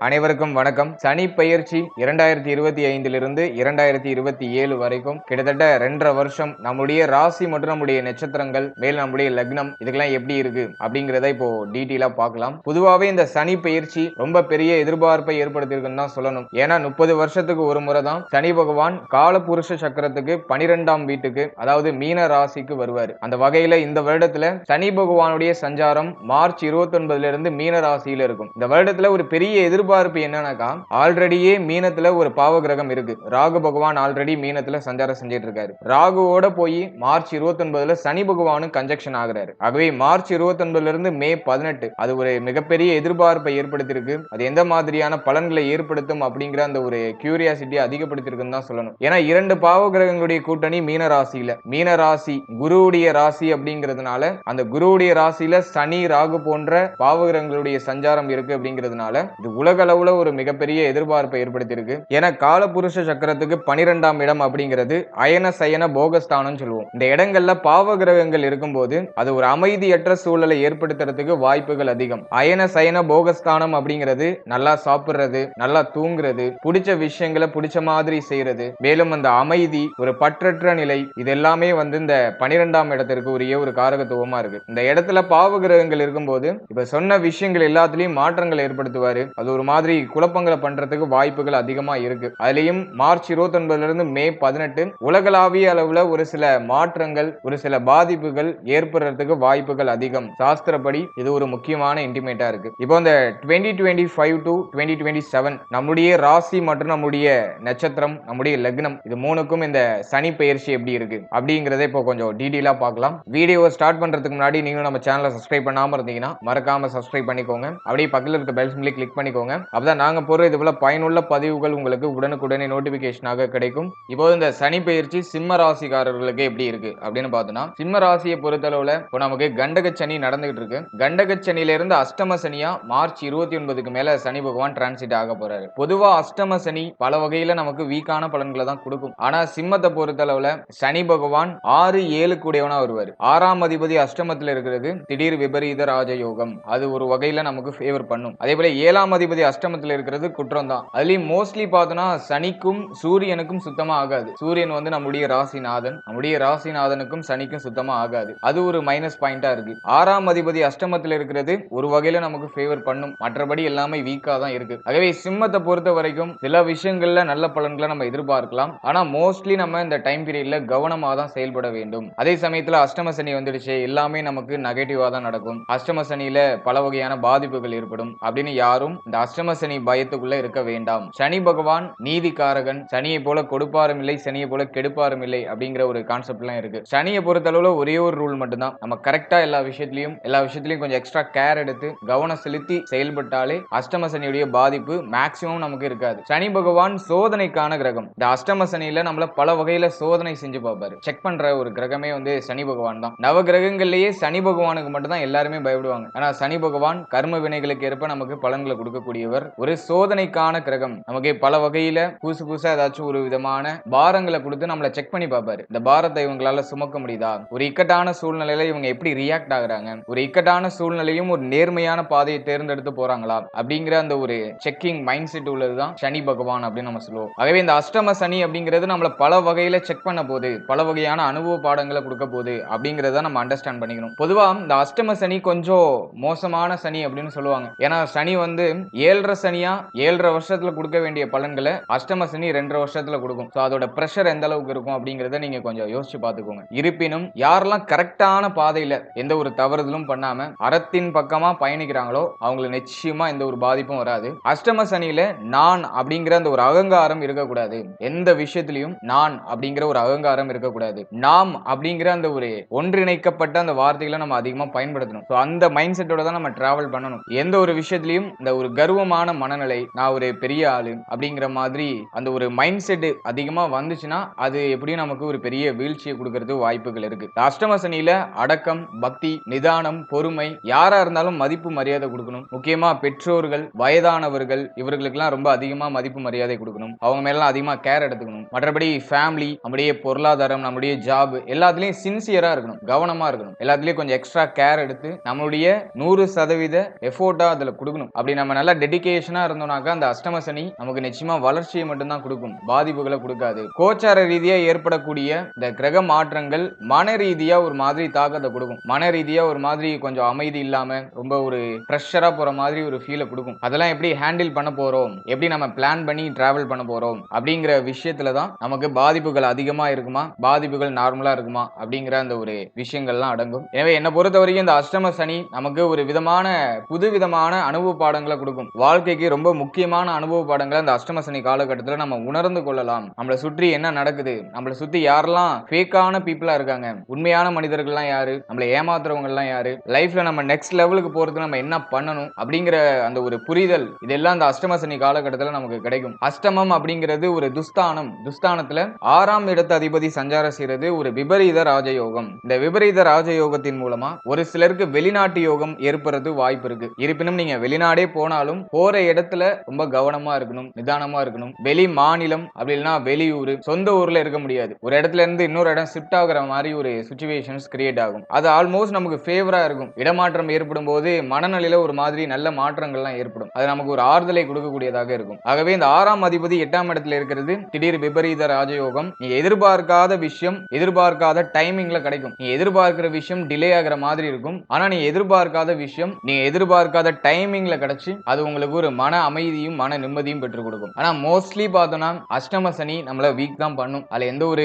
அனைவருக்கும் வணக்கம். சனி பெயர்ச்சி 2025 2027 வரைக்கும் கிட்டத்தட்ட 2.5 வருஷம் நம்முடைய ராசி மற்றும் நம்முடைய நட்சத்திரங்கள் மேல் நம்முடைய லக்னம் இதுக்கெல்லாம் எப்படி இருக்கு அப்படிங்கறத இப்போ டீட்டெயிலா பார்க்கலாம். பொதுவாவே இந்த சனி பெயர்ச்சி ரொம்ப பெரிய எதிர்பார்ப்பை ஏற்படுத்தியிருக்குன்னு தான் சொல்லணும். ஏன்னா 30 வருஷத்துக்கு ஒரு முறை தான் சனி பகவான் காலபுருஷ சக்கரத்துக்கு 12ஆம் வீட்டுக்கு அதாவது மீன ராசிக்கு வருவார். அந்த வகையில இந்த வருடத்துல சனி பகவானுடைய சஞ்சாரம் மார்ச் 29 இருந்து மீன ராசியில இருக்கும். இந்த வருடத்துல ஒரு பெரிய எதிர்பார்ப்பு என்னன்னாக்கா ஆல்ரெடியே மீனத்துல ஒரு பாவ கிரகம் இருக்கு. ராகு பகவான் ஆல்ரெடி மீனத்துல சஞ்சாரம் செஞ்சிட்டு இருக்காரு. ராகுவோட போய் மார்ச் 29 சனி பகவானும் கன்ஜெக்ஷன் ஆகுறாரு. ஆகவே மார்ச் 29 இருந்து மே 18 அது ஒரு மிகப்பெரிய எதிர்பார்ப்பை ஏற்படுத்தியிருக்கு. அது எந்த மாதிரியான பலன்களை ஏற்படுத்தும் அப்படிங்கிற அந்த ஒரு கியூரியாசிட்டி அதிகப்படுத்திருக்குன்னு தான் சொல்லணும். ஏன்னா 2 பாவ கிரகங்களுடைய கூட்டணி மீன ராசியில, மீன ராசி குருவுடைய ராசி அப்படிங்கிறதுனால அந்த குருவுடைய ராசியில சனி ராகு போன்ற பாவ கிரகங்களுடைய சஞ்சாரம் இருக்கு அப்படிங்கிறதுனால இது உலக அளவுல ஒரு மிகப்பெரிய எதிர்பார்ப்பை ஏற்படுத்தியிருக்கு. ஏன்னா காலபுருஷ சக்கரத்துக்கு 12ஆம் இடம் அப்படிங்கிறது அயன சயன போகஸ்தானம் சொல்லுவோம். இந்த இடங்கள்ல பாவ கிரகங்கள் இருக்கும்போது அது ஒரு அமைதியற்ற சூழலை ஏற்படுத்துறதுக்கு வாய்ப்புகள் அதிகம். அயன சயன போகஸ்தானம் அப்படிங்கிறது நல்லா சாப்பிடுறது, நல்லா தூங்குறது, பிடிச்ச விஷயங்களை பிடிச்ச மாதிரி செய்யறது, மேலும் அந்த அமைதி, ஒரு பற்றற்ற நிலை, இது எல்லாமே இந்த 12ஆம் இடத்திற்கு உரிய ஒரு காரகத்துவமா இருக்கு. இந்த இடத்துல பாவ கிரகங்கள் இருக்கும்போது இப்ப சொன்ன விஷயங்கள் எல்லாத்திலையும் மாற்றங்கள் ஏற்படுத்துவாரு. அது ஒரு மாதிரி குழப்பங்களை பண்றதுக்கு வாய்ப்புகள் அதிகமா இருக்கு. அதுலயும் மார்ச் 29 இருந்து மே 18 உலகளாவிய அளவுல ஒரு சில மாற்றங்கள், ஒரு சில பாதிப்புகள் ஏற்படுறதுக்கு வாய்ப்புகள் அதிகம். சாஸ்திரப்படி இது ஒரு முக்கியமான இன்டிமேட்டா இருக்கு. இப்போ இந்த 2025 to 2027 நம்முடைய ராசி மற்றும் நம்முடைய நட்சத்திரம், நம்முடைய லக்னம் இது மூணுக்கும் இந்த சனி பெயர்ச்சி எப்படி இருக்கு அப்படிங்கறத இப்போ கொஞ்சம் டீடைலா பார்க்கலாம். வீடியோவை ஸ்டார்ட் பண்றதுக்கு முன்னாடி நீங்களும் நம்ம சேனலை சப்ஸ்கிரைப் பண்ணாம இருந்தீங்கன்னா மறக்காம சப்ஸ்கிரைப் பண்ணிக்கோங்க. அப்படியே பக்கத்துல இருக்க பெல் சிம்பலை கிளிக் பண்ணிக்கோங்க. அப்பதான் நாங்க போற இது போல பயனுள்ள பதிவுகள் உங்களுக்கு உடனுக்குடனே நோட்டிபிகேஷனாக கிடைக்கும். இப்போ இந்த சனி பெயர்ச்சி சிம்ம ராசிக்காரர்களுக்கு எப்படி இருக்கு அப்படின்னு பார்த்தோம்னா, சிம்ம ராசியை பொறுத்தளவுல இப்போ நமக்கு கண்டக சனி நடந்துகிட்டு இருக்கு. கண்டக சனியில இருந்து அஷ்டம சனியா மார்ச் 29க்கு மேல சனி பகவான் டிரான்சிட் ஆக போறாரு. பொதுவா அஷ்டம சனி பல வகையில நமக்கு வீக்கான பலன்களை தான் கொடுக்கும். ஆனா சிம்மத்தை பொறுத்தளவுல சனி பகவான் 6-7 கூடியவனா வருவார். 6ஆம் அதிபதி அஷ்டமத்தில் இருக்கிறது திடீர் விபரீத ராஜயோகம், அது ஒரு வகையில நமக்கு ஃபேவர் பண்ணும். அதே போல 7ஆம் அதிபதி அஷ்டமத்தில் இருக்கிறது குற்றம் தான். அதுலயும் மோஸ்ட்லி பார்த்தோம்னா சனிக்கும் சூரியனுக்கும் சுத்தமா ஆகாது. சூரியன் நம்முடைய ராசிநாதன், நம்முடைய ராசிநாதனுக்கும் சனிக்கும் சுத்தமா ஆகாது. அது ஒரு மைனஸ் பாயிண்டா இருக்கு. 6ஆம் அதிபதி அஷ்டமத்தில் இருக்கிறது ஒரு வகையில நமக்கு ஃபேவர் பண்ணும். மற்றபடி எல்லாமே வீக்கா தான் இருக்கு. ஆகவே சிம்மத்தை பொறுத்த வரைக்கும் சில விஷயங்கள்ல நல்ல பலன்களை நம்ம எதிர்பார்க்கலாம். ஆனா மோஸ்ட்லி நம்ம இந்த டைம் பீரியட்ல கவனமா தான் செயல்பட வேண்டும். அதே சமயத்துல அஷ்டம சனி வந்துடுச்சு, எல்லாமே நமக்கு நெகட்டிவா தான் நடக்கும், அஷ்டம சனியில பல வகையான பாதிப்புகள் ஏற்படும் அப்படின்னு யாரும் இந்த அஷ்டம சனி பயத்துக்குள்ள இருக்க வேண்டாம். சனி பகவான் நீதிக்காரகன், சனியை போல கொடுப்பாரும் இல்லை, சனியை போல கெடுப்பாரும் இல்லை அப்படிங்கிற ஒரு கான்செப்ட் எல்லாம் இருக்கு. சனியை பொறுத்தளவுல ஒரே ஒரு ரூல் மட்டும்தான், நம்ம கரெக்டா எல்லா விஷயத்திலையும் கொஞ்சம் எக்ஸ்ட்ரா கேர் எடுத்து கவனம் செலுத்தி செயல்பட்டாலே அஷ்டம சனியுடைய பாதிப்பு மேக்சிமம் நமக்கு இருக்காது. சனி பகவான் சோதனைக்கான கிரகம். இந்த அஷ்டம சனியில நம்மள பல வகையில சோதனை செஞ்சு பார்ப்பாரு. செக் பண்ற ஒரு கிரகமே சனி பகவான் தான். நவ கிரகங்கள்லயே சனி பகவானுக்கு மட்டும் தான் எல்லாருமே பயப்படுவாங்க. ஆனா சனி பகவான் கர்ம வினைகளுக்கு ஏற்ப நமக்கு பலன்களை கொடுக்கக்கூடியவர். ஒரு சோதனைக்கான கிரகம். நமக்கு பல வகையில புதுசா ஏதாச்சும் ஒரு விதமான பாரங்களை கொடுத்து நம்மள செக் பண்ணி பார்ப்பாரு. இந்த பாரத்தை இவங்களால சுமக்க முடியுதா, ஒரு இக்கட்டான சூழ்நிலையில இவங்க எப்படி ரியாக்ட் ஆகுறாங்க, ஒரு இக்கட்டான சூழ்நிலையும் ஒரு நேர்மையான பாதையை தேர்ந்தெடுத்து போறாங்களா அப்படிங்கிற அந்த ஒரு செக்கிங் மைண்ட் செட் உள்ளதுதான் சனி பகவான் அப்படின்னு நம்ம சொல்லுவோம். ஆகவே இந்த அஷ்டம சனி அப்படிங்கிறது நம்மள பல வகையில செக் பண்ண போது, பல வகையான அனுபவ பாடங்களை கொடுக்க போது அப்படிங்கறத நம்ம அண்டர்ஸ்டாண்ட் பண்ணிக்கணும். பொதுவா இந்த அஷ்டம சனி கொஞ்சம் மோசமான சனி அப்படின்னு சொல்லுவாங்க. ஏன்னா சனி 7.5 சனியா 7.5 வருஷத்துல கொடுக்க வேண்டிய பலன்களை அஷ்டம சனி 2.5 வருஷத்துல கொடுக்கும். அதோட பிரஷர் எந்த அளவுக்கு இருக்கும் அப்படிங்கறத நீங்க கொஞ்சம் யோசிச்சு பாத்துக்கோங்க. இருப்பினும் யாரெல்லாம் கரெக்டான பாதையில எந்த ஒரு தவறுதலும் பண்ணாம அறத்தின் பக்கமா பயணிக்கிறாங்களோ அவங்களுக்கு நிச்சயமா எந்த ஒரு பாதிப்பும் வராது. அஷ்டம சனியில நான் அப்படிங்கிற அந்த ஒரு அகங்காரம் இருக்கக்கூடாது. எந்த விஷயத்திலையும் நான் அப்படிங்கிற ஒரு அகங்காரம் இருக்கக்கூடாது. நாம் அப்படிங்கிற அந்த ஒரு ஒன்றிணைக்கப்பட்ட அந்த வார்த்தைகளை நம்ம அதிகமா பயன்படுத்தணும். அந்த மைண்ட் செட்டோட தான் நம்ம டிராவல் பண்ணணும். எந்த ஒரு விஷயத்திலையும் இந்த ஒரு கர்வமான மனநிலை, நான் ஒரு பெரிய ஆளு அப்படிங்கிற மாதிரி அந்த ஒரு மைண்ட் செட் அதிகமா வந்துச்சுன்னா அது எப்படியும் நமக்கு ஒரு பெரிய வீழ்ச்சியை கொடுக்கறதுக்கு வாய்ப்புகள் இருக்கு. அஷ்டம சனியில அடக்கம், பக்தி, நிதானம், பொறுமை, யாரா இருந்தாலும் மதிப்பு மரியாதை கொடுக்கணும். முக்கியமா பெற்றோர்கள், வயதானவர்கள் இவர்களுக்கெல்லாம் ரொம்ப அதிகமா மதிப்பு மரியாதை கொடுக்கணும். அவங்க மேல அதிகமா கேர் எடுத்துக்கணும். மற்றபடி ஃபேமிலி, நம்முடைய பொருளாதாரம், நம்முடைய ஜாப் எல்லாத்துலயும் சின்சியரா இருக்கணும், கவனமா இருக்கணும். எல்லாத்துலயும் கொஞ்சம் எக்ஸ்ட்ரா கேர் எடுத்து நம்மளுடைய 100% எஃபோர்ட்டா அதுல கொடுக்கணும். அப்படி நம்ம நல்லா டெடிகேஷனா இருந்தோம்னாக்கா அந்த அஷ்டம சனி நமக்கு நிச்சயமா வளர்ச்சியை மட்டும்தான் கொடுக்கும், பாதிப்புகளை கொடுக்காது. கோச்சார ரீதியா ஏற்படக்கூடிய இந்த கிரக மாற்றங்கள் மன ரீதியா ஒரு மாதிரி தாக்கத்தை கொடுக்கும். மன ரீதியா ஒரு மாதிரி கொஞ்சம் அமைதி இல்லாம ரொம்ப ஒரு பிரஷரா போற மாதிரி ஒரு ஃபீலை கொடுக்கும். அதெல்லாம் எப்படி ஹேண்டில் பண்ண போறோம், எப்படி நம்ம பிளான் பண்ணி டிராவல் பண்ண போறோம் அப்படிங்கிற விஷயத்துல தான் நமக்கு பாதிப்புகள் அதிகமா இருக்குமா, பாதிப்புகள் நார்மலா இருக்குமா அப்படிங்கிற அந்த ஒரு விஷயங்கள்லாம் அடங்கும். எனவே என்ன பொறுத்த வரைக்கும் இந்த அஷ்டம சனி நமக்கு ஒரு விதமான புதுவிதமான அனுபவ பாடங்களை கொடுக்கும். வாழ்க்கைக்கு ரொம்ப முக்கியமான அனுபவ பாடங்களை அந்த அஷ்டம சனி காலகட்டத்தில் நம்ம உணர்ந்து கொள்ளலாம். நம்மளை சுற்றி என்ன நடக்குது, நம்மளை சுத்தி யாரெல்லாம் ஃபேக்கான பீப்புளா இருக்காங்க, உண்மையான மனிதர்கள்லாம் யாரு, நம்மளை ஏமாத்துறவங்க எல்லாம் யாரு, லைஃப்ல நம்ம நெக்ஸ்ட் லெவலுக்கு போறதுக்கு நம்ம என்ன பண்ணணும் அப்படிங்கிற அந்த ஒரு புரிதல், இதெல்லாம் அந்த அஷ்டம சனி காலகட்டத்தில் நமக்கு கிடைக்கும். அஷ்டமம் அப்படிங்கிறது ஒரு துஸ்தானம். துஸ்தானத்துல 6ஆம் இடத்து அதிபதி சஞ்சாரம் செய்யறது ஒரு விபரீத ராஜயோகம். இந்த விபரீத ராஜயோகத்தின் மூலமா ஒரு சிலருக்கு வெளிநாட்டு யோகம் ஏற்படுறது வாய்ப்பு இருக்கு. இருப்பினும் நீங்க வெளிநாடே போனாலும் போற இடத்துல ரொம்ப கவனமா இருக்கணும், நிதானமா இருக்கணும். வெளி மாநிலம் அப்படி இல்லைன்னா வெளியூர், சொந்த ஊர்ல இருக்க முடியாது. ஒரு இடத்துல இருந்து இன்னொரு இடம் ஷிஃப்ட் ஆகுற மாதிரி ஒரு சிச்சுவேஷன்ஸ் கிரியேட் ஆகும். அது ஆல்மோஸ்ட் நமக்கு ஃபேவரா இருக்கும். இடமாற்றம் ஏற்படும் போது மனநிலையில ஒரு மாதிரி நல்ல மாற்றங்கள்லாம் ஏற்படும். அது நமக்கு ஒரு ஆறுதலை கொடுக்கக்கூடியதாக இருக்கும். ஆகவே இந்த 6ஆம் அதிபதி 8ஆம் இடத்துல இருக்கிறது திடீர் விபரீத ராஜயோகம். நீங்க எதிர்பார்க்காத விஷயம் எதிர்பார்க்காத டைமிங்ல கிடைக்கும். நீங்க எதிர்பார்க்கிற விஷயம் டிலே ஆகிற மாதிரி இருக்கும். ஆனா நீங்க எதிர்பார்க்காத விஷயம் நீங்க எதிர்பார்க்காத டைமிங்ல கிடைச்சு அது உங்களுக்கு ஒரு மன அமைதியும் மன நிம்மதியும் பெற்றுக் கொடுக்கும். ஆனா மோஸ்ட்லி பார்த்தோம்னா அஷ்டம சனி நம்மள வீக் தான் பண்ணும். அதுல எந்த ஒரு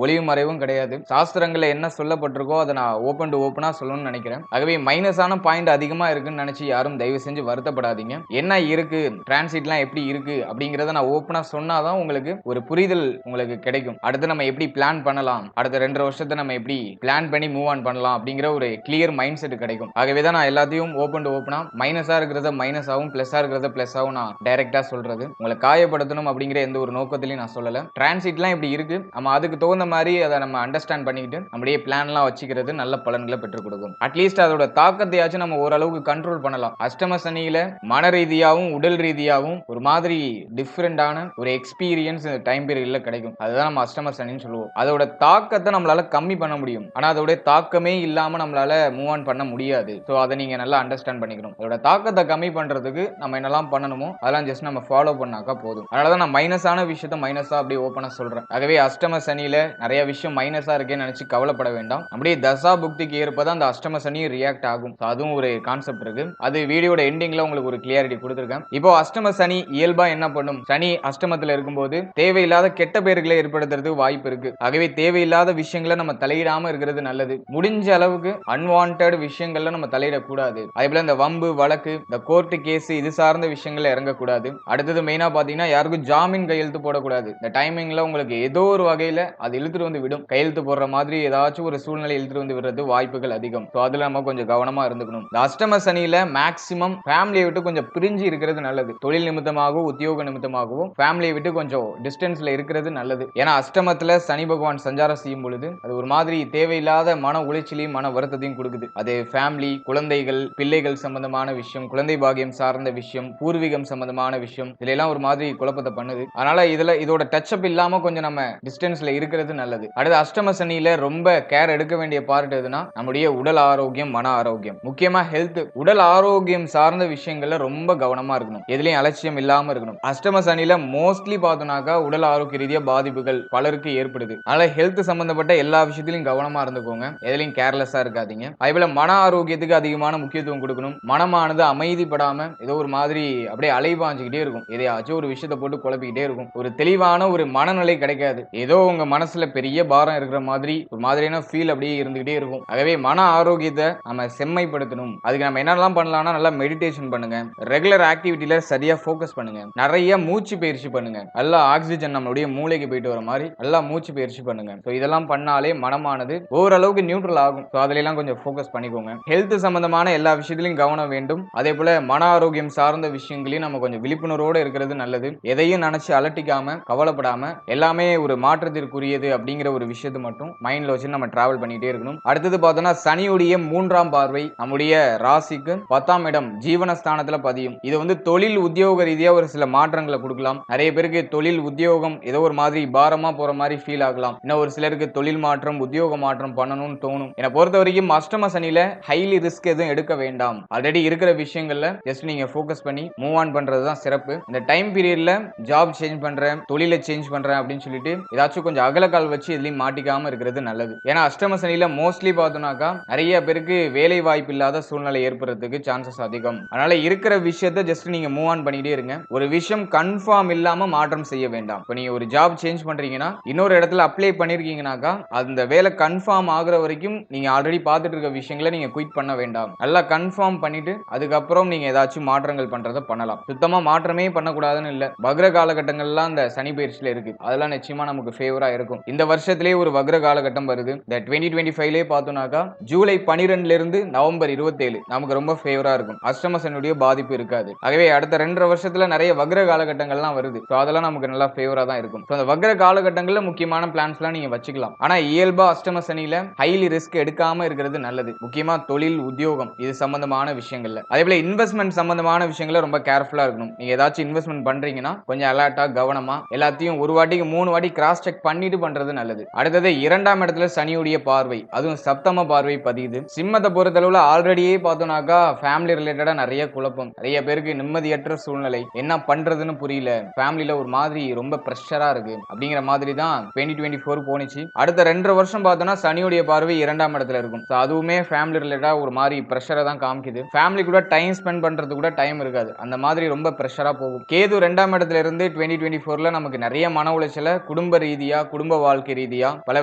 ஒளியும் மறைவும் கிடையாது. சாஸ்திரங்கள்ல என்ன சொல்லப்பட்டிருக்கோ அதை நான் ஓபன் டு ஓபனா சொல்லணும்னு நினைக்கிறேன். ஆகவே மைனஸான பாயிண்ட் அதிகமா இருக்குன்னு நினைச்சு யாரும் தயவு செஞ்சு வருத்தப்படாதீங்க. என்ன இருக்கு, டிரான்சிட்லாம் எப்படி இருக்கு அப்படிங்கறத நான் ஓபனா சொன்னாதான் உங்களுக்கு ஒரு புரிதல் உங்களுக்கு கிடைக்கும். அடுத்து நம்ம எப்படி பிளான் பண்ணலாம், அடுத்த 2 வருஷத்தை நம்ம எப்படி பிளான் பண்ணி மூவ் ஆன் பண்ணலாம் அப்படிங்கிற ஒரு கிளியர் மைண்ட் செட் கிடைக்கும். ஆகவே தான் நான் எல்லாத்தையும் ஓபன் டு ஓபனா மைனஸா இருக்கிறத மைனஸாவும் பிளஸா இருக்கிறத பிளஸாவும் நான் டைரக்டா சொல்றது. உங்களை காயப்படுத்தணும் அப்படிங்கிற எந்த ஒரு நோக்கத்திலையும் நான் சொல்லல. டிரான்சிட்லாம் இப்படி இருக்கு, நம்ம அதுக்கு தகுந்த மாதிரி அதை நம்ம அண்டர்ஸ்டாண்ட் பண்ணிக்கிட்டு நம்மளுடைய பிளான்லாம் வச்சுக்கிறது நல்ல பலன்களை பெற்றுக் கொடுக்கும். அட்லீஸ்ட் அதோட தாக்கத்தையாச்சும் நம்ம ஓரளவுக்கு கண்ட்ரோல் பண்ணலாம். அஷ்டம சனியில மன ரீதியாகவும் உடல் ரீதியாகவும் ஒரு மாதிரி டிஃபரெண்டான ஒரு எக்ஸ்பீரியன்ஸ் இந்த டைம் பீரியட்ல கிடைக்கும். அதுதான் நம்ம அஷ்டம சனின்னு சொல்லுவோம். அதோட தாக்கத்தை நம்மளால கம்மி பண்ண முடியும். ஆனா அதோட தாக்கமே இல்லாம நம்மளால மூவ் ஆன் பண்ண முடியாது. சோ அதை நீங்க நல்லா அண்டர்ஸ்டாண்ட் பண்ணிக்கணும். அதோட தாக்கத்தை கம்மி பண்றதுக்கு நம்ம என்னெல்லாம் பண்ணணுமோ அதெல்லாம் ஜஸ்ட் நம்ம ஃபாலோ பண்ணாக்கா போதும். அதனாலதான் நான் மைனஸான விஷயத்த மைனஸா அப்படியே ஓப்பனா சொல்றேன். ஆகவே அஷ்டம சனியில நிறைய விஷயம் மைனஸா இருக்கேன்னு நினைச்சு கவலைப்பட வேண்டாம். அப்படியே தசா புக்திக்கு ஏற்பதான் அந்த அஷ்டம சனி ரியாக்ட் ஆகும். அதுவும் ஒரு கான்செப்ட் இருக்கு. அது வீடியோட எண்டிங்ல உங்களுக்கு ஒரு கிளியாரிட்டி கொடுத்திருக்கேன். இப்போ அஷ்டம சனி இயல்பா என்ன பண்ணும், சனி அஷ்டமத்துல இருக்கும்போது தேவையில்லாத கெட்ட பேர்களை ஏற்படுத்துறதுக்கு வாய்ப்பு இருக்கு. ஆகவே தேவையில்லாத விஷயங்களை நம்ம தலையிடாம இருக்கிறது நல்லது. முடிஞ்ச அளவுக்கு அன்வான்டட் விஷயங்கள்ல நம்ம தலையிடக்கூடாது. அதே போல இந்த வம்பு வழக்கு, இந்த கோர்ட் கேஸ் இது சார்ந்த விஷயங்கள்ல இறங்கக்கூடாது. அடுத்தது மெயினா பாத்தீங்கன்னா யாருக்கும் ஜாமீன் கையெழுத்து போடக்கூடாது. இந்த டைமிங்ல உங்களுக்கு ஏதோ ஒரு வகையில அது இழுத்துட்டு வந்து விடும். கையெழுத்து போடுற மாதிரி ஏதாச்சும் ஒரு சூழ்நிலை இழுத்துட்டு வந்து விடுறது வாய்ப்புகள் அதிகம். சோ அதுல நம்ம கொஞ்சம் கவனமா இருந்துக்கணும். இந்த அஷ்டம சனியில மேக்சிமம் ஃபேமிலியை விட்டு கொஞ்சம் பிரிஞ்சு இருக்கிறது நல்லது. தொழில் நிமித்தமாகவும் உத்தியோக நிமித்தமாகவும் ஃபேமிலியை விட்டு கொஞ்சம் டிஸ்டன்ஸ்ல இருக்கிறது நல்லது. ஏன்னா அஷ்டமத்துல சனி பகவான் சஞ்சாரம் செய்யும் பொழுது அது ஒரு மாதிரி தேவையில்லாத மன உளைச்சலையும் மன வருத்தத்தையும் கொடுக்குது. அது ஃபேமிலி, குழந்தைகள், பிள்ளைகள் சம்பந்தமான விஷயம், குழந்தை பாகியம் சார்ந்த விஷயம், பூர்வீகம் சம்பந்தமான விஷயம், இதுல எல்லாம் ஒரு மாதிரி குழப்பத்தை பண்ணுது. அதனால இதோட டச் அப் இல்லாம கொஞ்சம் நம்ம டிஸ்டன்ஸ்ல இருக்கிறது நல்லது. அடுத்து அஷ்டம சனியில ரொம்ப கேர் எடுக்க வேண்டிய பார்ட் எதுனா நம்முடைய உடல் ஆரோக்கியம், மன ஆரோக்கியம், முக்கியமா ஹெல்த். உடல் ஆரோக்கியம் சார்ந்த விஷயங்கள்ல ரொம்ப கவனமா இருக்கணும். எதுலயும் அலட்சியம் இல்லாம இருக்கணும். அஷ்டம சனியில மோஸ்ட்லி பார்த்தோம்னாக்கா உடல் ஆரோக்கிய ரீதியா பாதிப்புகள் பலருக்கு ஏற்படுது. அதனால ஹெல்த் சம்பந்தப்பட்ட எல்லா விஷயத்திலும் கவனமா இருந்துக்கோங்க. எதுலயும் கேர்லெஸ்ஸா இருக்காதீங்க. அதேபோல மன ஆரோக்கியத்துக்கு அதிகமான முக்கியத்துவம் கொடுக்கணும். மனமானது அமைதிப்படாம ஏதோ ஒரு மாதிரி அப்படியே அலைபாஞ்சுக்கிட்டே இருக்கும். எதையாச்சும் ஒரு விஷயத்தை போட்டு குழப்பிக்கிட்டே இருக்கும். ஒரு தெளிவான ஒரு மனநிலை கிடைக்காது. ஏதோ உங்க மனசுல பெரிய பாரம் இருக்கிற மாதிரி ஒரு மாதிரியான ஃபீல் அப்படியே இருந்துகிட்டே இருக்கும். ஆகவே மன ஆரோக்கியத்தை நம்ம செம்மைப்படுத்தணும். அதுக்கு நம்ம என்னெல்லாம் பண்ணலாம்னா நல்லா மெடிடேஷன் பண்ணுங்க, ரெகுலர் ஆக்டிவிட்டியில சரியா ஃபோக்கஸ் பண்ணுங்க, நிறைய மூச்சு பயிற்சி பண்ணுங்க, நல்லா ஆக்சிஜன் நம்மளுடைய மூளைக்கு போயிட்டு வர மாதிரி நல்லா மூச்சு பயிற்சி பண்ணுங்க. ஸோ இதெல்லாம் பண்ணாலே மனமானது ஓரளவுக்கு நியூட்ரல் ஆகும். ஸோ அதுல எல்லாம் கொஞ்சம் ஃபோக்கஸ் பண்ணிக்கோங்க. ஹெல்த் சம்பந்தமான எல்லா விஷயத்திலையும் கவனம் வேண்டும். அதே போல மன ஆரோக்கியம் சார்ந்த விஷயங்களையும் நம்ம கொஞ்சம் விழிப்புணர்வோடு இருக்கிறது நல்லது. எதையும் நினைச்சு அலட்டிக்காம கவலைப்படாம எல்லாமே ஒரு மாற்றத்திற்குரியது அப்படிங்கிற ஒரு விஷயத்தை மட்டும் மைண்ட்ல வச்சு நம்ம டிராவல் பண்ணிட்டே இருக்கணும். அடுத்தது பார்த்தோம்னா சனியுடைய 3ஆம் பார்வை நம்முடைய ராசிக்கு 10ஆம் இடம் ஜீவனஸ்தானத்துல பதிவு பதியும். இது வந்து தொழில் உத்தியோக ரீதியா ஒரு சில மாற்றங்களை கொடுக்கலாம். நிறைய பேருக்கு தொழில் உத்தியோகம் ஏதோ ஒரு மாதிரி பாரமா போற மாதிரி ஃபீல் ஆகலாம். இன்னும் ஒரு சிலருக்கு தொழில் மாற்றம் உத்தியோக மாற்றம் பண்ணணும்னு தோணும். என்னை பொறுத்த வரைக்கும் அஷ்டம சனியில ஹைலி ரிஸ்க் எதுவும் எடுக்க வேண்டாம். ஆல்ரெடி இருக்கிற விஷயங்கள்ல ஜஸ்ட் நீங்க ஃபோக்கஸ் பண்ணி மூவ் ஆன் பண்றது தான் சிறப்பு. இந்த டைம் பீரியட்ல ஜாப் சேஞ்ச் பண்றேன், தொழிலை சேஞ்ச் பண்றேன் அப்படின்னு சொல்லிட்டு ஏதாச்சும் கொஞ்சம் அகலக்கால் வச்சு எதுலையும் மாட்டிக்காம இருக்கிறது நல்லது. ஏன்னா அஷ்டம சனியில மோஸ்ட்லி பார்த்தோம்னாக்கா நிறைய பேருக்கு வேலை வாய்ப்பு இல்லாத சூழ்நிலை ஏற்படுறதுக்கு சான்சஸ் அதிகம். அதனால இருக்கிற விஷயத்தை ஜஸ்ட் நீங்க மூவ் ஆன் பண்ணிட்டே இருங்க. ஒரு விஷயம் கன்ஃபார்ம் இல்லாம மாற்றம் செய்ய வேண்டாம். இப்போ நீங்க ஒரு ஜாப் சேஞ்ச் பண்றீங்கன்னா இன்னொரு இடத்துல அப்ளை பண்ணிருக்கீங்கன்னாக்கா அந்த வேலை கன்ஃபார்ம் ஆகுற வரைக்கும் நீங்க ஆல்ரெடி பார்த்துட்டு இருக்க விஷயங்களை நீங்க குயிட் பண்ண வேண்டாம். நல்லா கன்ஃபார்ம் பண்ணிட்டு அதுக்கப்புறம் நீங்க ஏதாச்சும் மாற்றங்கள் பண்றதை பண்ணலாம். சுத்தமா மாற்றமே பண்ணக்கூடாதுன்னு இல்ல. வக்ர காலகட்டங்கள்லாம் இந்த சனி பயிற்சியில இருக்கு. அதெல்லாம் நிச்சயமா நமக்கு ஃபேவரா இருக்கும். இந்த வருஷத்திலேயே ஒரு வக்ர காலகட்டம் வருது. இந்த 2025லே பார்த்தோம்னாக்கா ஜூலை 12ல இருந்து நவம்பர் 27 நமக்கு ரொம்ப ஃபேவரா இருக்கும். அஷ்டம சனியுடைய பாதிப்பு இருக்காது. ஆகவே அடுத்த 2.5 வருஷத்துல நிறைய வக்ர காலகட்டங்கள்லாம் வருது. ஸோ அதெல்லாம் நமக்கு நல்லா ஃபேவரா தான் இருக்கும். ஸோ அந்த வக்ர காலகட்டங்களில் முக்கியமான பிளான்ஸ்லாம் நீங்க வச்சுக்கலாம். ஆனா இயல்பா அஷ்டம சனியில ஹைலி ரிஸ்க் எடுக்காம இருக்கிறது நல்லது. முக்கியமா தொழில் உத்தியோகம் இது சம்பந்தமான விஷயங்கள்ல. அதே போல இன்வெஸ்ட்மெண்ட் சம்பந்தமான விஷயங்கள ரொம்ப கேர்ஃபுல்லா இருக்கணும். நீங்க ஏதாச்சும் இன்வெஸ்ட்மெண்ட் பண்றீங்கன்னா கொஞ்சம் அலர்ட்டா கவனமா எல்லாத்தையும் ஒரு வாட்டிக்கு 3 வாட்டி கிராஸ் செக் பண்ணிட்டு பண்றது நல்லது. அடுத்தது 2ஆம் இடத்துல சனியுடைய பார்வை, அதுவும் சப்தம பார்வை பதியுது. சிம்மத்தை பொறுத்தளவுல ஆல்ரெடியே பார்த்தோம்னாக்கா ஃபேமிலி ரிலேட்டடா நிறைய குழப்பம், நிறைய பேருக்கு நிம்மதியற்ற சூழ்நிலை, என்ன பண்றதுன்னு புரியல, ஃபேமிலில ஒரு மாதிரி ரொம்ப பிரஷரா இருக்கு அப்படிங்கிற மாதிரி தான் 2024 போனிச்சு. அடுத்த 2.5 வருஷம் பார்த்தோம்னா சனியுடைய பார்வை 2ஆம் இடத்துல இருக்கும். அதுவுமே ஃபேமிலி ரிலேட்டடா ஒரு மாதிரி பிரஷரை தான் காமிக்குது. ஃபேமிலி கூட டைம் ஸ்பெண்ட் பண்றது கூட டைம் இருக்காது. அந்த மாதிரி ரொம்ப பிரஷரா போகும். கேது 2ஆம் இடத்துல இருந்து 2024ல நமக்கு நிறைய மன உளைச்சல குடும்ப ரீதியா குடும்ப வாழ்க்கை ரீதியா பல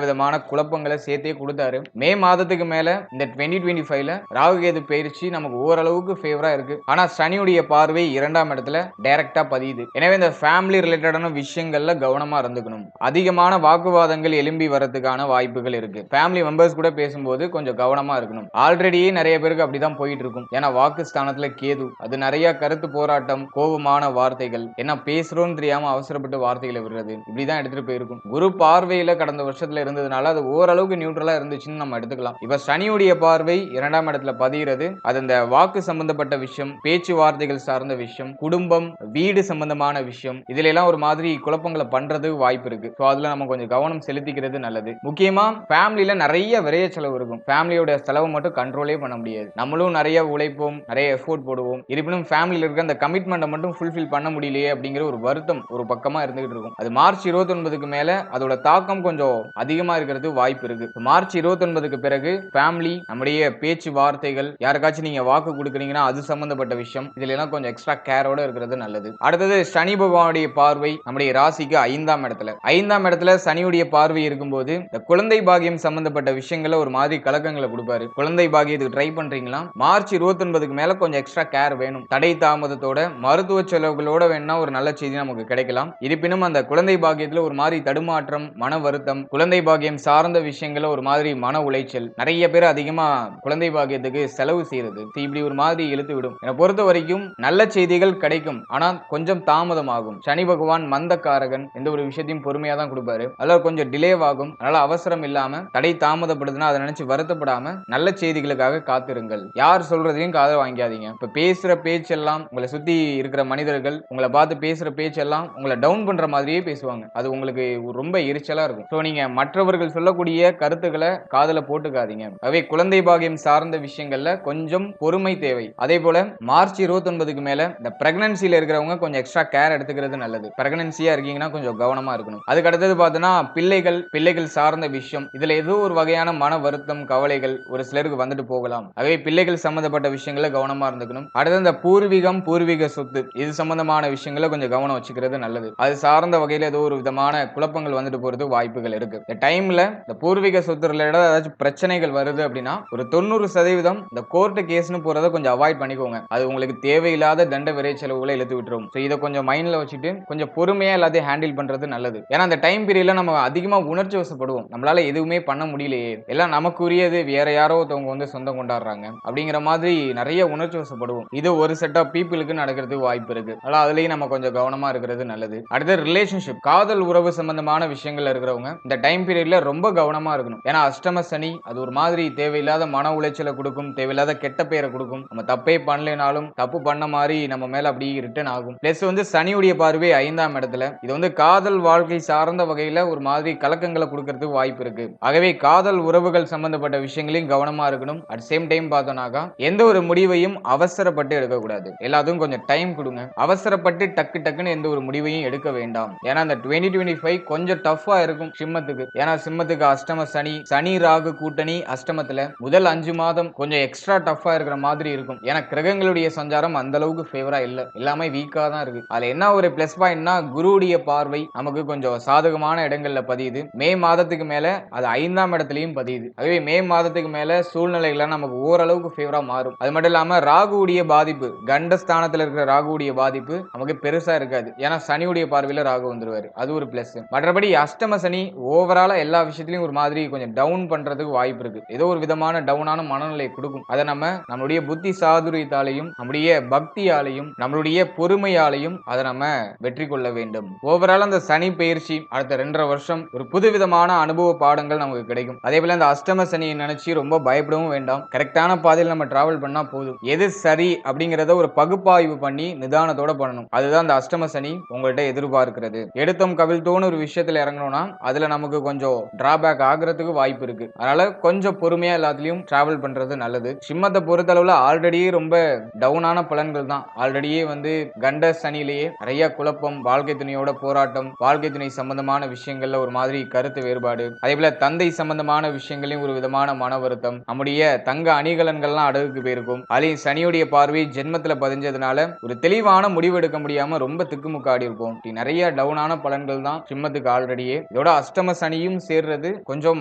விதமான குழப்பங்களை சேர்த்தே கொடுத்தாரு. மே மாதத்துக்கு மேல இந்த 2025ல ராகு கேது பயிற்சி நமக்கு ஓரளவுக்கு ஃபேவரா இருக்கு. ஆனா சனியுடைய பார்வை 2ஆம் இடத்துல டைரக்டா பதியுது. எனவே இந்த ஃபேமிலி ரிலேட்டடான விஷயங்கள்ல கவனமா இருந்துக்கணும். அதிகமான வாக்குவாதங்கள் எழும்பி வரதுக்கான வாய்ப்புகள் இருக்கு. ஃபேமிலி மெம்பர்ஸ் கூட பேசும்போது கொஞ்சம் கவனமா இருக்கணும். ஆல்ரெடியே நிறைய பேருக்கு அப்படிதான் போயிட்டு இருக்கும். ஏன்னா வாக்கு ஸ்தானத்துல கேது, அது நிறைய கருத்து போராட்டம், கோபமான வார்த்தைகள், என்ன பேசுறோம்னு தெரியாம அவசரப்பட்டு வார்த்தைகளை விடுறது, இப்படிதான் எடுத்துட்டு போயிருக்கும். குரு பார்வையில கடந்த வருஷத்துல இருந்ததுனால அது ஓரளவுக்கு நியூட்ரலா இருந்துச்சுன்னு நம்ம எடுத்துக்கலாம். இப்ப சனியுடைய பார்வை 2ஆம் இடத்துல பதிகிறது. அது இந்த வாக்கு சம்பந்தப்பட்ட விஷயம், பேச்சுவார்த்தைகள் சார்ந்த விஷயம், குடும்பம், வீடு சம்பந்தமான விஷயம், இதுல எல்லாம் ஒரு மாதிரி குழப்பங்களை பண்றது வாய்ப்பு இருக்கு. சோ அதுல நம்ம கொஞ்சம் கவனம் செலுத்திக்கிறது நல்லது. முக்கியமா ஃபேமிலில நிறைய விரைய செலவு இருக்கும். ஃபேமிலியோட செலவு மட்டும் கண்ட்ரோலே பண்ண முடியாது. நம்மளும் நிறைய உழைப்போம், நிறைய எஃபோர்ட் போடுவோம். இருப்பினும் ஃபேமிலில இருக்க அந்த கமிட்மெண்ட்டை மட்டும் ஃபுல்ஃபில் பண்ண முடியலையே அப்படிங்கிற ஒரு வருத்தம் ஒரு பக்கமா இருந்துகிட்டு இருக்கும். அது மார்ச் 29க்கு மேல அதோட தாக்கம் கொஞ்சம் அதிகமா இருக்கிறது வாய்ப்பு இருக்கு. மார்ச் 29க்கு பிறகு ஃபேமிலி, நம்முடைய பேச்சு வார்த்தைகள், யாருக்காச்சும் நீங்க வாக்கு கொடுக்குறீங்கன்னா அது சம்பந்தப்பட்ட விஷயம், இதுல எல்லாம் கொஞ்சம் எக்ஸ்ட்ரா கேரோட இருக்கிறது நல்லது. அடுத்தது சனி பகவானுடைய பார்வை நம்முடைய ராசிக்கு 5ஆம் இடத்துல. 5ஆம் இடத்துல சனியுடைய பார்வை இருக்கும்போது இந்த குழந்தை பாகியம் சம்பந்தப்பட்ட விஷயங்கள ஒரு மாதிரி கலக்கங்களை கொடுப்பாரு. குழந்தை பாகியத்துக்கு ட்ரை பண்றீங்களா, மார்ச் 29க்கு மேல கொஞ்சம் எக்ஸ்ட்ரா கேர் வேணும். தடை தாமதத்தோட மருத்துவ செலவுகளோட வேணா ஒரு நல்ல செய்தி நமக்கு கிடைக்கலாம். இருப்பினும் அந்த குழந்தை பாகியத்துல ஒரு மாதிரி தடுமாற்றம், மன வருத்தம், குழந்தை பாகியம் சார்ந்த விஷயங்கள ஒரு மாதிரி மன உளைச்சல், நிறைய பேர் அதிகமா குழந்தை பாகியத்துக்கு செலவு செய்யறது, இப்படி ஒரு மாதிரி இழுத்து விடும். என்னை பொறுத்த வரைக்கும் நல்ல செய்திகள் கிடைக்கும், ஆனா கொஞ்சம் தாமதமாகும். சனி பகவான் மந்தக்காரகன், எந்த ஒரு விஷயத்தையும் பொறுமையா தான் கொடுப்பாரு. அதனால கொஞ்சம் டிலே ஆகும். அதனால அவசரம் இல்லாம தடை தாமதப்படுதுன்னா அதை நினைச்சு வருத்தப்படாம நல்ல செய்திகளுக்காக காத்திருங்கள். யார் சொல்றதையும் காதை வாங்காதீங்க. இப்ப பேசுற பேச்செல்லாம், உங்களை சுத்தி இருக்கிற மனிதர்கள் உங்களை பார்த்து பேசுற பேச்செல்லாம் உங்களை டவுன் பண்ற மாதிரியே பேசுவாங்க. அது உங்களுக்கு ரொம்ப எரிச்சலா இருக்கும். சோ நீங்க மற்றவர்கள் சொல்லக்கூடிய கருத்துக்களை காதுல போட்டுக்காதீங்க. அவை குழந்தை பாகியம் சார்ந்த விஷயங்கள்ல கொஞ்சம் பொறுமை தேவை. அதே போல மார்ச் 29க்கு மேல இந்த பிரெக்னன்சில இருக்கிறவங்க கொஞ்சம் எக்ஸ்ட்ரா கேர் எடுத்துக்கிறது நல்லது. பிரெக்னன்சியா இருக்கீங்கன்னா கொஞ்சம் கவனமா இருக்கணும். அதுக்கு அடுத்தது பார்த்தோன்னா பிள்ளைகள் சார்ந்த விஷயம், இதுல ஏதோ ஒரு வகையான மன வருத்தம், கவலைகள் ஒரு சிலருக்கு வந்துட்டு போகலாம். ஆகவே பிள்ளைகள் சம்பந்தப்பட்ட விஷயங்களை கவனமா இருந்துக்கணும். அடுத்து இந்த பூர்வீக சொத்து இது சம்பந்தமான விஷயங்களை கொஞ்சம் கவனம் வச்சுக்கிறது நல்லது. அது சார்ந்த வகையில ஏதோ ஒரு விதமான குழப்பங்கள் வந்துட்டு போறது வாய்ப்புகள் இருக்கு. இந்த டைம்ல இந்த பூர்வீக சொத்து ரிலேட்டடா ஏதாச்சும் பிரச்சனைகள் வருது அப்படின்னா ஒரு 90% இந்த கோர்ட் கேஸ்னு போறதை கொஞ்சம் அவாய்ட் பண்ணிக்கோங்க. அது உங்களுக்கு தேவையில்லாத தண்ட விரை செலவுகளை இழுத்து விட்டுரும். இதை கொஞ்சம் மைண்ட்ல வச்சுட்டு கொஞ்சம் பொறுமையா எல்லாத்தையும் ஹேண்டில் பண்றது நல்லது. ஏன்னா அந்த டைம் பீரியட்ல நம்ம அதிகமா உணர்ச்சி வசப்படுவோம். நம்மளால எதுவுமே பண்ண முடியலையே, எல்லாம் நமக்குரியது வேற யாரோ ஒருத்தவங்க வந்து சொந்தம் கொண்டாடுறாங்க அப்படிங்கிற மாதிரி நிறைய உணர்ச்சி வசப்படுவோம். இது ஒரு செட் ஆஃப் பீப்புளுக்கு நடக்கிறதுக்கு வாய்ப்பு இருக்கு. அதனால அதுலயும் நம்ம கொஞ்சம் கவனமா இருக்கிறது நல்லது. அடுத்து ரிலேஷன்ஷிப், காதல் உறவு சம்பந்தமான விஷயங்கள் இருக்கிறவங்க இந்த டைம் பீரியட்ல ரொம்ப கவனமா இருக்கணும். ஏன்னா அஷ்டம சனி அது ஒரு மாதிரி தேவையில்லாத மன உளைச்சலை கொடுக்கும், தேவையில்லாத கெட்ட பெயரை கொடுக்கும். நம்ம தப்பே பண்ணலைனாலும் தப்பு பண்ண மாதிரி நம்ம மேல அப்படி ரிட்டர்ன் ஆகும். பிளஸ் வந்து சனியுடைய பார்வை 5ஆம் இடத்துல. இது வந்து காதல் வாழ்க்கை சார்ந்த வகையில ஒரு மாதிரி கலக்கங்களை கொடுக்கறதுக்கு வாய்ப்பு இருக்கு. ஆகவே காதல் உறவுகள் சம்பந்தப்பட்ட விஷயங்களையும் கவனமா இருக்கணும். அட் சேம் டைம் பார்த்தோம்னாக்கா எந்த ஒரு முடிவையும் அவசரப்பட்டு எடுக்கக்கூடாது. எல்லாத்துக்கும் கொஞ்சம் டைம் கொடுங்க. அவசரப்பட்டு டக்கு டக்குன்னு எந்த ஒரு முடிவையும் எடுக்க வேண்டாம். ஏன்னா அந்த 2025 கொஞ்சம் டஃபா இருக்கும் சிம்மத்துக்கு. ஏன்னா சிம்மத்துக்கு அஷ்டம சனி, சனி ராகு கூட்டணி அஷ்டமத்துல முதல் 5 மாதம் கொஞ்சம் எக்ஸ்ட்ரா டஃபா இருக்கிற மாதிரி இருக்கும். ஏன்னா கிரகங்களுடைய சஞ்சாரம் அந்த அளவுக்கு ஃபேவரா இல்ல, எல்லாமே வீக்கா தான் இருக்கு. அதுல என்ன ஒரு பிளஸ் பாயிண்ட்னா குருவுடைய பார்வை நமக்கு கொஞ்சம் சாதகமான இடங்கள்ல பதியுது. மே மாதத்துக்கு மேல அது 5ஆம் இடத்துலயும் பதியுது. அதுவே மே மாதத்துக்கு மேல சூழ்நிலைகள் நமக்கு ஓரளவுக்கு ஃபேவரா மாறும். அது மட்டும் இல்லாம ராகுவுடைய பாதிப்பு, கண்டஸ்தானத்துல இருக்கிற ராகுவுடைய பாதிப்பு நமக்கு பெருசா இருக்காது. ஏன்னா சனியுடைய பார்வையில ராகு வந்துருவாரு, அது ஒரு பிளஸ். மற்றபடி அஷ்டம சனி ஓவராலா எல்லா விஷயத்திலையும் ஒரு மாதிரி கொஞ்சம் டவுன் பண்றதுக்கு வாய்ப்பு இருக்கு. ஏதோ ஒரு விதமான டவுனான மனநிலை கொடுக்கும். அதை நம்மளுடைய புத்தி சாதுரியத்தாலையும் நம்முடைய பக்தியாலையும் நம்மளுடைய பொறுமையாலையும் அதை நம்ம வெற்றி கொள்ள வேண்டும். ஓவரால் அந்த சனி பயிற்சி அடுத்த 2.5 வருஷம் ஒரு புதுவிதமான அனுபவ பாடங்கள் நமக்கு கிடைக்கும். அதே போல அந்த அஷ்டம சனியை நினைச்சு ரொம்ப பயப்படவும் வேண்டாம். கரெக்டான பாதையில் நம்ம டிராவல் பண்ணா போதும். எது சரி அப்படிங்கறத ஒரு பகுப்பாய்வு பண்ணி நிதானத்தோட பண்ணணும். அதுதான் அந்த அஷ்டம சனி உங்கள்கிட்ட எதிர்பார்க்கிறது. எடுத்தோம் கவிழ்த்தோன்னு ஒரு விஷயத்துல இறங்கணும்னா அதுல நமக்கு கொஞ்சம் டிராபேக் ஆகிறதுக்கு வாய்ப்பு இருக்கு. அதனால கொஞ்சம் பொறுமையா எல்லாத்துலயும் டிராவல் பண்றது நல்லது. சிம்மத்தை பொறுத்தளவுல ஆல்ரெடியே ரொம்ப டவுனான பலன்கள் தான். ஆல்ரெடியே வந்து கண்ட சனியிலேயே நிறைய குழப்பம், வாழ்க்கை துணையோட போராட்டம், வாழ்க்கை துணை சம்பந்தமான விஷயங்கள்ல ஒரு மாதிரி கருத்து வேறுபாடு, அதே போல தந்தை சம்பந்தமான விஷயங்களையும் ஒரு விதமான மன வருத்தம், நம்முடைய தங்க அணிகலன்கள்லாம் அடகுக்கு போயிருக்கும். அதையும் சனியுடைய பார்வை ஜென்மத்துல பதிஞ்சதுனால ஒரு தெளிவான முடிவு எடுக்க முடியாம ரொம்ப திக்குமுக்காடி இருக்கும். நிறைய டவுனான பலன்கள் தான் சிம்மத்துக்கு ஆல்ரெடியே. இதோட அஷ்டம சனியும் சேர்றது கொஞ்சம்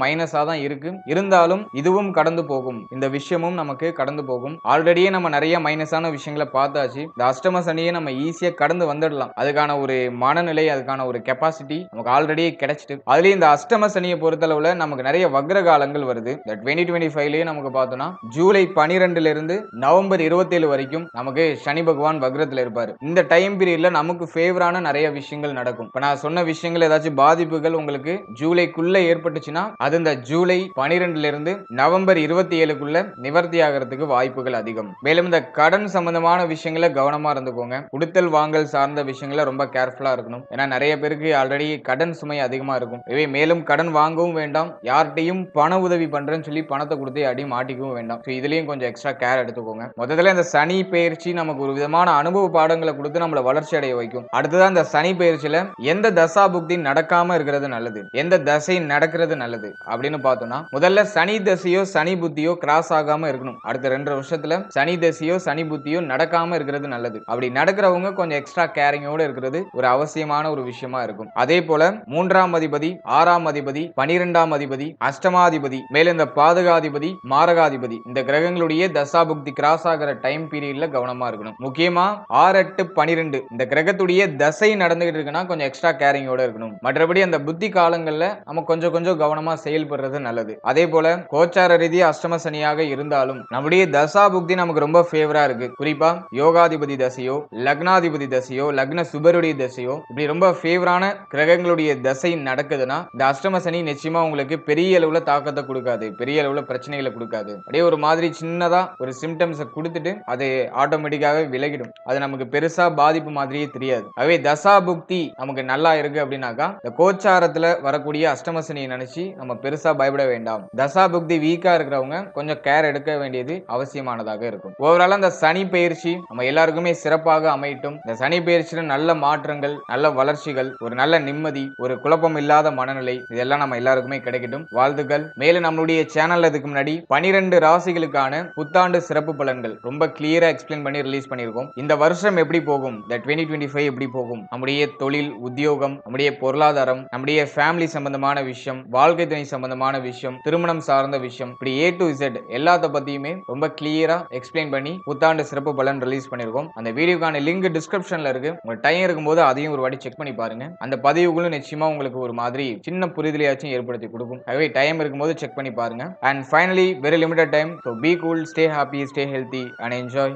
மைனஸா தான் இருக்கு. இருந்தாலும் இதுவும் கடந்து போகும். இந்த விஷயமும் நமக்கு கடந்து போகும். ஆல்ரெடியே நம்ம நிறைய மைனஸான விஷயங்களை பார்த்தாச்சு. இந்த அஷ்டம சனியை நம்ம ஈஸியா கடந்து வந்துடலாம். அதுக்கான ஒரு மனநிலை, அதுக்கான ஒரு கெப்பாசிட்டி நமக்கு ஆல்ரெடியே கிடைச்சிட்டு, அதுலயும் இந்த அஷ்டம சனியை பொறுத்தளவுல நமக்கு நிறைய வக்ர காலங்கள் வருது. இந்த 2025லயே நமக்கு பார்த்தோம்னா ஜூலை 12ல இருந்து நவம்பர் 27 வரைக்கும் நமக்கு சனி பகவான் வக்ரத்துல இருப்பாரு. இந்த டைம் பீரியட்ல நமக்கு ஃபேவரான நிறைய விஷயங்கள் நடக்கும். இப்ப நான் சொன்ன விஷயங்கள் ஏதாச்சும் பாதிப்புகள் உங்களுக்கு ஜூலைக்குள்ள ஏற்பட்டுச்சுன்னா அது இந்த ஜூலை 12ல இருந்து நவம்பர் 27க்குள்ள நிவர்த்தி ஆகிறதுக்கு வாய்ப்புகள் அதிகம். மேலும் இந்த கடன் சம்பந்தமான விஷயங்களை கவனமா இருந்துக்கோங்க. கொடுத்தல் வாங்கல் சார்ந்த விஷயங்களை ரொம்ப கேர்ஃபுல்லா இருக்கணும். ஏன்னா நிறைய பேருக்கு ஆல்ரெடி கடன் சுமை அதிகமா இருக்கும். இவை மேலும் கடன் வாங்கவும் வேண்டாம், யார்கிட்டையும் பண உதவி பண்றேன்னு சொல்லி பணத்தை கொடுத்து அடி மாட்டிக்கவும் வேண்டாம். இதுலயும் கொஞ்சம் எக்ஸ்ட்ரா கேர் எடுத்துக்கோங்க. முதல்ல இந்த சனி பயிற்சி நமக்கு ஒரு விதமான அனுபவ பாடங்களை கொடுத்து நம்மள வளர்ச்சி அடைய வைக்கும். அடுத்ததான் இந்த சனி பயிற்சியில எந்த தசா புக்தி நடக்காம இருக்கிறது நல்லது, எந்த தசை நடக்கிறது நல்லது அப்படின்னு பார்த்தோம்னா முதல்ல சனி தசையோ சனி புத்தியோ கிராஸ் ஆகாம இருக்கணும். அடுத்த 2 வருஷத்துல சனி தசையோ சனி புத்தியோ நடக்காம இருக்கிறது நல்லது. அப்படி நடக்கிறவங்க கொஞ்சம் எக்ஸ்ட்ரா கேரிங்கோட இருக்கிறது ஒரு அவசியமான ஒரு விஷயமா இருக்கும். அதே போல 3ஆம் அதிபதி, 6ஆம் அதிபதி, 12ஆம் அதிபதி, அஷ்டமாதிபதி, மேல இந்த பாதகாதிபதி, மாரகாதிபதி, இந்த கிரகங்களுடைய தசாபுக்தி கிராஸ் ஆகிற டைம் பீரியட்ல கவனமா இருக்கணும். முக்கியமா 6, 8, 12 இந்த கிரகத்துடைய தசை நடந்துகிட்டு இருக்குன்னா கொஞ்சம் எக்ஸ்ட்ரா கேரிங்கோட இருக்கணும். மற்றபடி அந்த புத்தி காலங்கள்ல நம்ம கொஞ்சம் கவனமா செயல்படுறது நல்லது. அதே போல கோச்சார ரீதியா அஷ்டம சனியாக இருந்தாலும் நம்முடைய தசா புக்தி நமக்கு ரொம்ப ஃபேவரா இருக்கு. குறிப்பா யோகாதிபதி தசையோ, லக்னாதிபதி தசையோ, லக்ன சுபருடைய தசையோ, இப்படி ரொம்ப ஃபேவரான கிரகங்களுடைய தசை நடக்குதுன்னா இந்த அஷ்டம சனி நிச்சயமா உங்களுக்கு பெரிய அளவுல தாக்கத்தை கொடுக்காது, பெரிய அளவுல பிரச்சனைகளை கொடுக்காது. அப்படியே ஒரு மாதிரி சின்னதா ஒரு சிம்டம்ஸை கொடுத்துட்டு அது ஆட்டோமேட்டிக்காவே விலகிடும். அது நமக்கு பெருசா பாதிப்பு மாதிரியே தெரியாது. ஆகவே தசா புக்தி நமக்கு நல்லா இருக்கு அப்படின்னாக்கா இந்த கோச்சாரத்துல வரக்கூடிய அஷ்டம சனியை நினைச்சு நம்ம பெருசா பயப்பட வேண்டாம். தசா புக்தி வீக்கா இருக்கிறவங்க கொஞ்சம் கேர் எடுக்க வேண்டியது அவசியமானதாக இருக்கும். ஓவரால் அந்த சனி பயிற்சி நம்ம எல்லாருக்குமே சிறப்பாக அமையட்டும். இந்த சனி பயிற்சியில நல்ல மாற்றங்கள், நல்ல வளர்ச்சிகள், ஒரு நல்ல நிம்மதி, ஒரு குழப்பம் இல்லாத மனநிலை, இதெல்லாம் நம்ம எல்லாருக்குமே கிடைக்கட்டும். வாழ்த்துக்கள். மேலும் நம்மளுடைய சேனல்ல இதுக்கு முன்னாடி 12 ராசிகளுக்கான புத்தாண்டு சிறப்பு பலன்கள் ரொம்ப கிளியரா எக்ஸ்பிளைன் பண்ணி ரிலீஸ் பண்ணியிருக்கோம். இந்த வருஷம் எப்படி போகும், இந்த 2025 எப்படி போகும், நம்முடைய தொழில், உத்தியோகம், நம்முடைய பொருளாதாரம், நம்முடைய ஃபேமிலி சம்பந்தமான விஷயம், வாழ்க்கை துணை சம்பந்தமான விஷயம், திருமணம் சார்ந்த விஷயம், இப்படி A to Z எல்லாத்த பத்தியுமே ரொம்ப கிளியரா எக்ஸ்பிளைன் பண்ணி புத்தாண்டு சிறப்பு பலன் ரிலீஸ் பண்ணிருக்கோம். அந்த வீடியோக்கான லிங்க் டிஸ்கிரிப்ஷன்ல இருக்கு. உங்க டைம் இருக்கும்போது அதையும் ஒரு வாட்டி செக் பண்ணி பாருங்க. அந்த பதிவுகளும் நிச்சயமா உங்களுக்கு ஒரு மாதிரி சின்ன புரிதலையாச்சும் ஏற்படுத்தி கொடுக்கும். ஆகவே டைம் இருக்கும்போது செக் பண்ணி பாருங்க. And finally very limited time. So be cool, stay happy, stay healthy and enjoy.